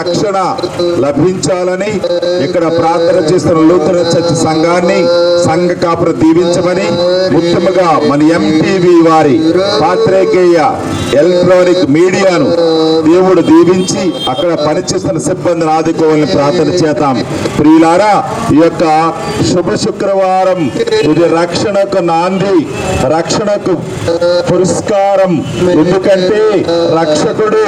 రక్షణ లభించాలని ఇక్కడ ప్రార్థన చేస్తున్న లూథరన్ చర్చ్ సంఘాన్ని, సంఘ కాపురం దీవించమని, ముఖ్యంగా మన ఎంటీవీ వారి పాత్రికేయ ఎలక్ట్రానిక్ మీడియాను దేవుడు దీవించి అక్కడ పనిచేస్తున్న సిబ్బందిని ఆదుకోవాలని ప్రార్థన చేద్దాం. ప్రియులారా, ఈ యొక్క శుభ శుక్రవారం ఇది రక్షణకు నాంది, రక్షణకు పురస్కారం. ఎందుకంటే రక్షకుడు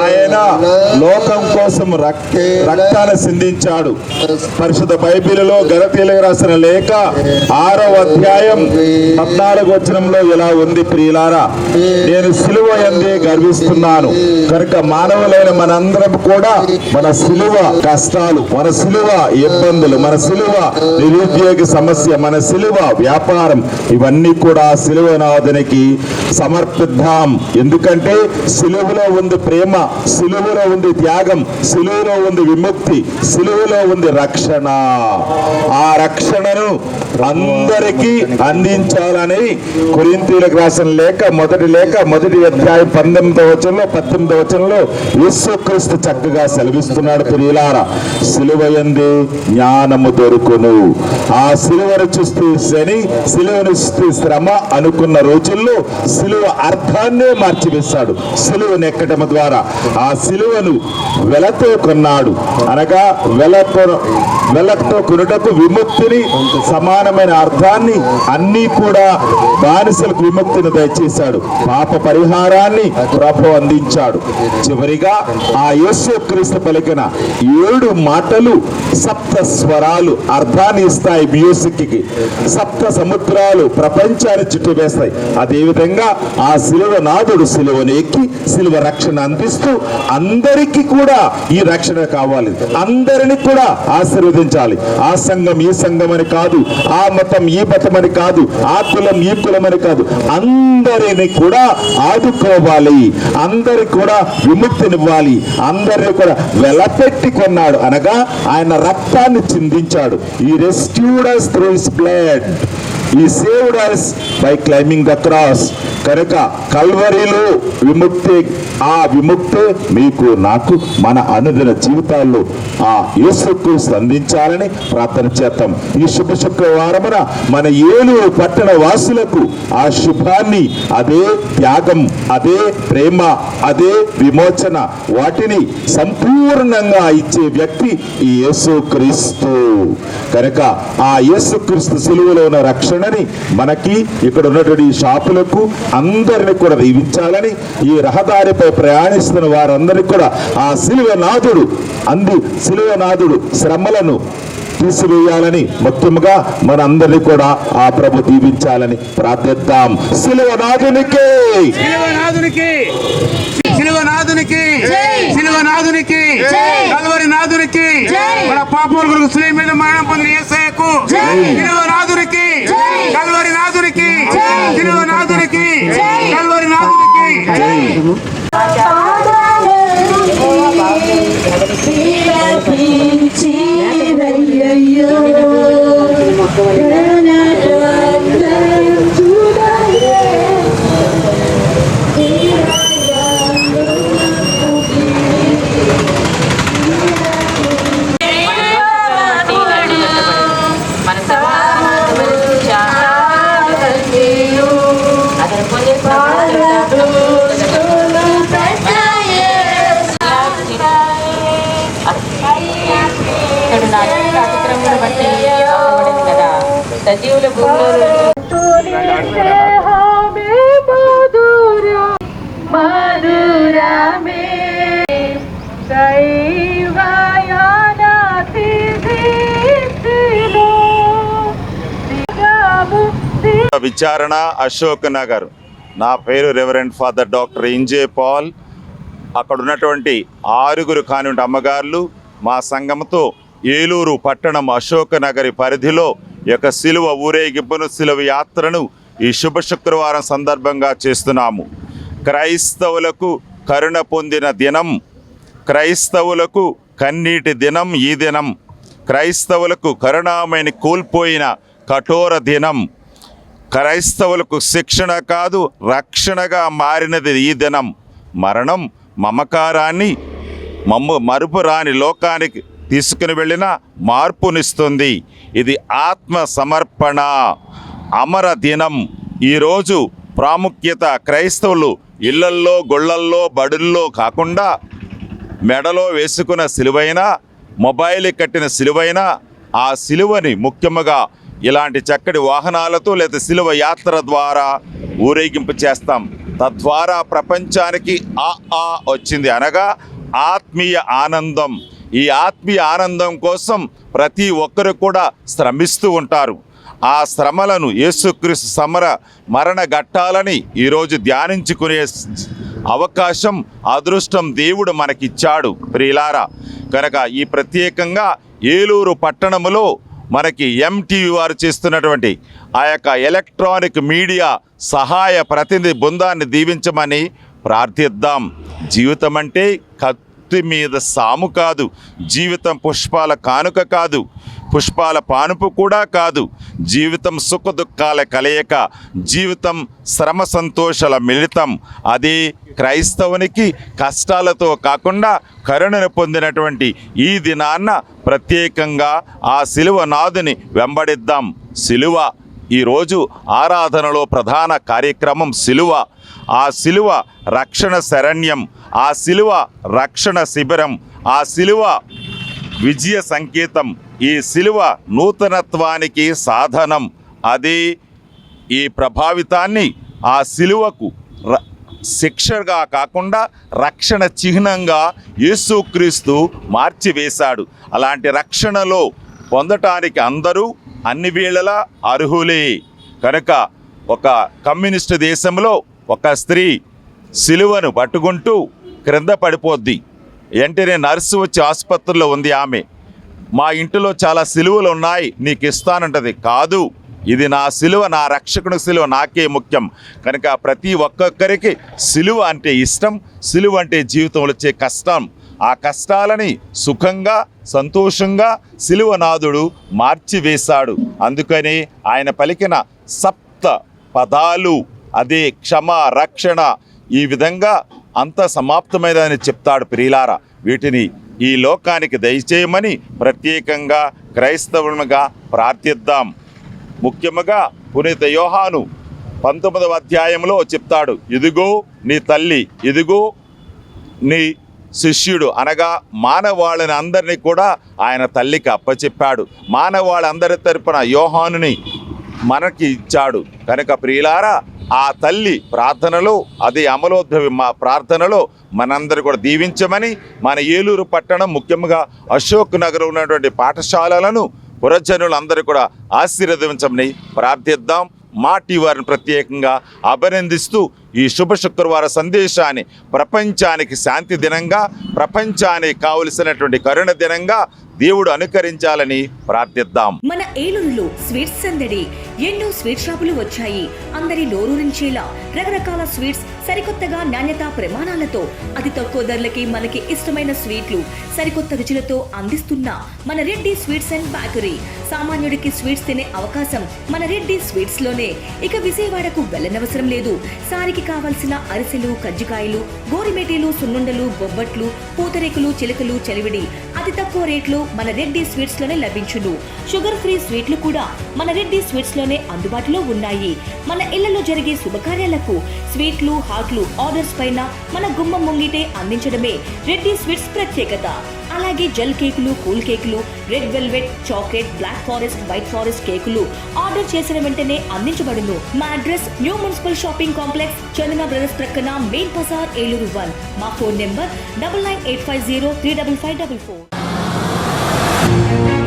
ఆయన లోకం కోసం రక్తాన్ని సిందించాడు. పరిశుద్ధ బైబిలులో గలతీయులకు రాసిన లేఖ 6వ అధ్యాయం 14వ వచనంలో ఇలా ఉంది, ప్రియులారా, నేను సిలువ యందే గర్విస్తున్నాను కనుక మానవులైన మనందరం కూడా మన సిలువ కష్టాలు, మన సిలువ ఇబ్బందులు, మన సిలువ నిరుద్యోగ సమస్య, మన సిలువ వ్యాపారం, ఇవన్నీ కూడా సిలువనాథునికి సమర్పిద్దాం. ఎందుకంటే సిలువలో ఉంది ప్రేమ, సిలువలో ఉంది త్యాగం, సిలువలో ఉంది విముక్తి, సిలువలో ఉంది రక్షణ. ఆ రక్షణను అందరికీ అందించాలని కొరింథీయులకు రాసిన లేఖ మొదటి అధ్యాయం 19వ వచనంలో 18వ వచనంలో యేసుక్రీస్తు చక్కగా సెలవిస్తున్నాడు. ప్రియులారా, సిలువ యందే జ్ఞానము దొరుకును. ఆ సిలువను చూస్తే శని, సిలువను చూస్తే శ్రమ అనుకున్న రోజుల్లో సిలువ అర్థాన్నే మార్చివేశాడు. సిలువను ఎక్కడం ద్వారా ఆ సిలువను వెలతో కొన్నాడు. అనగా వెలతో కొనుటకు విముక్తిని, సమానమైన అర్థాన్ని, అన్నీ కూడా బానిసలకు విముక్తిని దయచేశాడు. పాప పరిహారాన్ని ప్రభు అందించాడు. చివరిగా ఆ యేసుక్రీస్తు పలికిన 7 మాటలు సప్త స్వరాలు అర్థాన్ని ఇస్తాయి. మ్యూజిక్ కి సప్త సముద్రాలు ప్రపంచాన్ని చుట్టువేస్తాయి. అదేవిధంగా ఆ సిలువ నాథుడు సిలువను ఎక్కి సిలువ రక్షణ అందిస్తూ అందరికీ కూడా ఈ రక్షణ కావాలి, అందరినీ కూడా ఆశీర్వదించాలి. ఆ సంఘం ఈ సంఘం అని కాదు, ఆ మతం ఈ మతం అని కాదు, ఆ కులం ఈ కులం అని కాదు, అందరినీ కూడా ఆదుకోవాలి, అందరికి కూడా విముక్తినివ్వాలి, అందరినీ కూడా వెలపెట్టి కొన్నాడు. అనగా ఆయన రక్తాన్ని చిందించాడు. ఈ rescued us through his blood. He saved us by climbing the cross. కనుక కల్వరిలో విముక్తి, ఆ విముక్తి మీకు నాకు మన అనుదిన జీవితాల్లో ఆ యేసుక్రీస్తు అందించాలని ప్రార్థన చేద్దాం. ఈ శుభ శుక్రవారమున మన ఏలూరు పట్టణ వాసులకు ఆ శుభాన్ని, అదే త్యాగం, అదే ప్రేమ, అదే విమోచన, వాటిని సంపూర్ణంగా ఇచ్చే వ్యక్తి ఈ యేసుక్రీస్తు. కనుక ఆ యేసుక్రీస్తు సిలువలో ఉన్న రక్షణని మనకి ఇక్కడ ఉన్నటువంటి షాపులకు అందరినీ కూడా దీవించాలని, ఈ రహదారిపై ప్రయాణిస్తున్న వారందరికీ కూడా ఆ సిలువనాథుడు సిలువనాథుడు శ్రమలను తీసివేయాలని, ముఖ్యంగా మన అందరినీ కూడా ఆ ప్రభు దీవించాలని ప్రార్థిద్దాం. సిలువనాథునికి, సిలువనాథునికి, సిలువనాథునికి, కల్వరి నాథునికి, మన పాపముల కొరకు శిలువ మీద మరణం పొందిన యేసయ్యకు, సిలువనాథునికి, కల్వరి నాథునికి, సిలువనాథునికి, కల్వరి నాథునికి. సజీవుల భూమిలో విచారణ అశోక్ నగర్. నా పేరు రెవరెండ్ ఫాదర్ డాక్టర్ ఇంజే పాల్. అక్కడ ఉన్నటువంటి 6 కానివంటి అమ్మగారులు మా సంఘంతో ఏలూరు పట్టణం అశోక్ నగరి పరిధిలో యొక్క సిలువ ఊరేగింపును, సిలువ యాత్రను ఈ శుభ శుక్రవారం సందర్భంగా చేస్తున్నాము. క్రైస్తవులకు కరుణ పొందిన దినం, క్రైస్తవులకు కన్నీటి దినం ఈ దినం, క్రైస్తవులకు కరుణామయిని కోల్పోయిన కఠోర దినం, క్రైస్తవులకు శిక్షణ కాదు రక్షణగా మారినది ఈ దినం. మరణం మమకారాన్ని మరుపురాని లోకానికి తీసుకుని వెళ్ళిన మార్పునిస్తుంది. ఇది ఆత్మ సమర్పణ అమర దినం. ఈరోజు ప్రాముఖ్యత క్రైస్తవులు ఇళ్లల్లో, గుళ్ళల్లో, బడుల్లో కాకుండా మెడలో వేసుకున్న సిలువైన, మొబైల్ కట్టిన సిలువైన, ఆ సిలువని ముఖ్యముగా ఇలాంటి చక్కటి వాహనాలతో లేదా సిలువ యాత్ర ద్వారా ఊరేగింపు చేస్తాం. తద్వారా ప్రపంచానికి వచ్చింది అనగా ఆత్మీయ ఆనందం. ఈ ఆత్మీయ ఆనందం కోసం ప్రతి ఒక్కరు కూడా శ్రమిస్తూ ఉంటారు. ఆ శ్రమలను యేసుక్రీస్తు మరణ ఘట్టాలని ఈరోజు ధ్యానించుకునే అవకాశం, అదృష్టం దేవుడు మనకిచ్చాడు ప్రియులారా. కనుక ఈ ప్రత్యేకంగా ఏలూరు పట్టణములో మనకి ఎంటీవీ వారు చేస్తున్నటువంటి ఆ యొక్క ఎలక్ట్రానిక్ మీడియా సహాయ ప్రతినిధి బృందాన్ని దీవించమని ప్రార్థిద్దాం. జీవితం అంటే కత్తి మీద సాము కాదు, జీవితం పుష్పాల కానుక కాదు, పుష్పాల పానుపు కూడా కాదు. జీవితం సుఖ దుఃఖాల కలయిక, జీవితం శ్రమ సంతోషాల మిళితం. అది క్రైస్తవునికి కష్టాలతో కాకుండా కరుణను పొందినటువంటి ఈ దినాన్న ప్రత్యేకంగా ఆ సిలువ నాదుని వెంబడిద్దాం. సిలువ ఈరోజు ఆరాధనలో ప్రధాన కార్యక్రమం సిలువ. ఆ సిలువ రక్షణ శరణ్యం, ఆ సిలువ రక్షణ శిబిరం, ఆ సిలువ విజయ సంకేతం. ఈ సిలువ నూతనత్వానికి సాధనం. అది ఈ ప్రభావితాన్ని ఆ సిలువకు శిక్షగా కాకుండా రక్షణ చిహ్నంగా యేసుక్రీస్తు మార్చివేశాడు. అలాంటి రక్షణలో పొందటానికి అందరూ అన్ని వేళలా అర్హులే. కనుక ఒక కమ్యూనిస్టు దేశంలో ఒక స్త్రీ సిలువను పట్టుకుంటూ క్రింద పడిపోద్ది. వెంటనే నర్సు వచ్చి ఆసుపత్రిలో ఉంది. ఆమె, మా ఇంటిలో చాలా సిలువలు ఉన్నాయి, నీకు ఇస్తానంటది. కాదు, ఇది నా సిలువ, నా రక్షకుని సిలువ, నాకే ముఖ్యం. కనుక ప్రతి ఒక్కొక్కరికి సిలువ అంటే ఇష్టం, సిలువ అంటే జీవితంలో వచ్చే కష్టం. ఆ కష్టాలని సుఖంగా, సంతోషంగా సిలువనాథుడు మార్చివేశాడు. అందుకని ఆయన పలికిన సప్త పదాలు, అదే క్షమ, రక్షణ, ఈ విధంగా అంత సమాప్తమైనదని చెప్తాడు. ప్రియులారా, వీటిని ఈ లోకానికి దయచేయమని ప్రత్యేకంగా క్రైస్తవులుగా ప్రార్థిద్దాం. ముఖ్యముగా పునీత యోహాను 19వ అధ్యాయంలో చెప్తాడు, ఇదిగో నీ తల్లి, ఇదిగో నీ శిష్యుడు. అనగా మానవాళిని అందరినీ కూడా ఆయన తల్లికి అప్పచెప్పాడు. మానవాళ్ళందరి తరపున యోహానుని మనకి ఇచ్చాడు. కనుక ప్రియులారా, ఆ తల్లి ప్రార్థనలో, అది అమలోద్భవి మా ప్రార్థనలో మనందరూ కూడా దీవించమని, మన ఏలూరు పట్టణం ముఖ్యంగా అశోక్ నగర్ ఉన్నటువంటి పాఠశాలలను పురజనులందరూ కూడా ఆశీర్వదించమని ప్రార్థిద్దాం. మాటి వారిని ప్రత్యేకంగా అభినందిస్తూ ఈ శుభ శుక్రవార సందేశాన్ని ప్రపంచానికి శాంతి దినంగా, ప్రపంచానికి కావలసినటువంటి కరుణ దినంగా దేవుడు అనుకరించాలని ప్రార్థిద్దాం. మన ఏలూరులో స్వీట్స్ సందడి. ఎన్నో స్వీట్ షాపులు వచ్చాయి. అందరి నోరూరించేలా రకరకాల స్వీట్స్ సరికొత్తగా నాణ్యత ప్రమాణాలతో అతి తక్కువ ధరలకి మనకి ఇష్టమైన స్వీట్లు సరికొత్త రుచులతో అందిస్తున్న మన రెడ్డి స్వీట్స్ అండ్ బేకరీ. సామాన్యుడికి స్వీట్స్ తినే అవకాశం మన రెడ్డి స్వీట్స్ లోనే. ఇక విజయవాడకు వెళ్ళనవసరం లేదు. సారికి కావాల్సిన అరిసెలు, కజ్జికాయలు, గోరిమేటీలు, సున్నుండలు, బొబ్బట్లు, పూతరేకులు, చిలకలు, చలివిడి అతి తక్కువ రేట్లు మన రెడ్డి స్వీట్స్ లోనే లభించును. షుగర్ ఫ్రీ స్వీట్లు కూడా మన రెడ్డి స్వీట్స్ లోనే అందుబాటులో ఉన్నాయి. మన ఇళ్లలో జరిగే శుభకార్యాలకు స్వీట్లు, హాట్లు ఆర్డర్స్ పైన మన గుమ్మం ముంగిటే అందించడమే రెడ్డి స్వీట్స్ ప్రత్యేకత. అలాగే జెల్ కేకులు, కూల్ కేకులు, red velvet, chocolate, black forest, white forest కేకులు ఆర్డర్ చేసిన వెంటనే అందించబడును. మా address new municipal shopping complex, Chandana brothers ప్రక్కన, మెయిన్ బజార్, ఏలూరు 1. మా ఫోన్ నెంబర్ 9985035554.